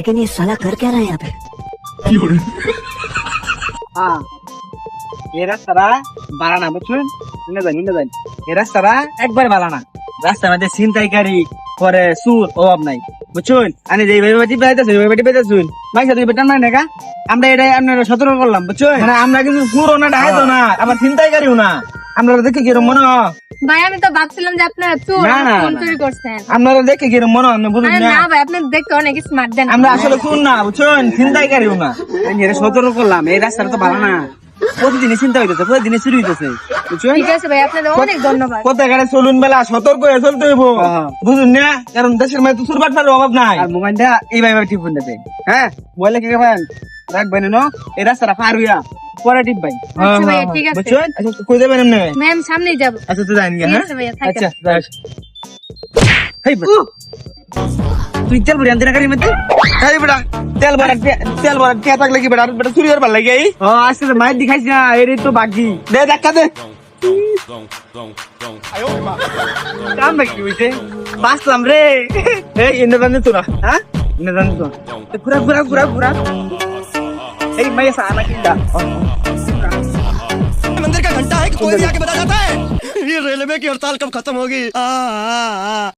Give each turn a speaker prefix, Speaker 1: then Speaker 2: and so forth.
Speaker 1: लेकिन ये साला कर क्या रहा है यहाँ पे?
Speaker 2: হ্যাঁ এই রাস্তাটা বাড়া না বুঝছেন শুনে যান এই রাস্তাটা একবার বাড়া না রাস্তার মধ্যে ছিনতাইকারী করে সুর অভাব নাই বুঝছেন আমি যে ভাই বাটি পাইতেছি ওই বাটি পাইতেছুন মাইসা দুই বেটার নাই নাকা আমরা এটাই আপনারা সতর্ক করলাম বুঝছেন মানে আমরা কিন্তু সুরও না ডাকাইতো না আবার ছিনতাইকারীও না আপনারা দেখে কিরম মনে হয়
Speaker 3: ভাই আমি তো ভাবছিলাম যে আপনারা চোর
Speaker 2: না, না,
Speaker 3: ফোন
Speaker 2: না।
Speaker 3: চুরি করছেন।
Speaker 2: আপনারা দেখে কিরম মনে হয় আপনি বুঝুন
Speaker 3: আরে
Speaker 2: না
Speaker 3: না ভাই আপনি দেখতে অনেক স্মার্ট দেন।
Speaker 2: আমরা আসলে চোর না বুঝছেন ছিনতাইকারীও না এর সতর্ক করলাম এই রাস্তাটা তো ভালো না প্রতিদিনই চিন্তা হইতেছে প্রতিদিনই চুরি হইতেছে বুঝছেন
Speaker 3: ঠিক আছে ভাই আপনাদের অনেক ধন্যবাদ।
Speaker 2: কোথায় গেলে চলুন বেলা সতর্ক হয়ে চলতে হইব বুঝুন না কারণ দেশের মধ্যে সুরবাট ফারের অভাব নাই আর মোবাইলটা এইভাবে ঠিক করে দেবে হ্যাঁ মোবাইলে কি করবেন রাখবেন না এই রাস্তাটা পার হইয়া পরে টিপবেন
Speaker 3: আচ্ছা ভাইয়া, ঠিক আছে।
Speaker 2: বুঝছেন আচ্ছা কই যাবেন এমনি
Speaker 3: ম্যাম সামনেই যাব।
Speaker 2: আচ্ছা তো যাইন
Speaker 3: ঠিক
Speaker 2: হ্যাঁ
Speaker 3: আছে ভাইয়া থাকেন।
Speaker 2: আচ্ছা যাস হেই তুই তেল ভরে আনতে না গাড়ির মধ্যে হেই বেটা তেল ভরা কে থাকলে কি বেটা আর বেটা চুরি হবার লাগে এই ও আজকে তো মাইর দেখাইছ না এরই তো বাকি দে ধাক্কা দে কাম বাকি হইছে বাসলাম রে এই এনে জানি তোরা হ্যাঁ এনে জানি তোরা ঘুরা এই মাইয়া সানা কিন্ডা
Speaker 4: मंदिर का घंटा है कि कोई भी आके बता जाता है ये रेलवे की हड़ताल कब खत्म होगी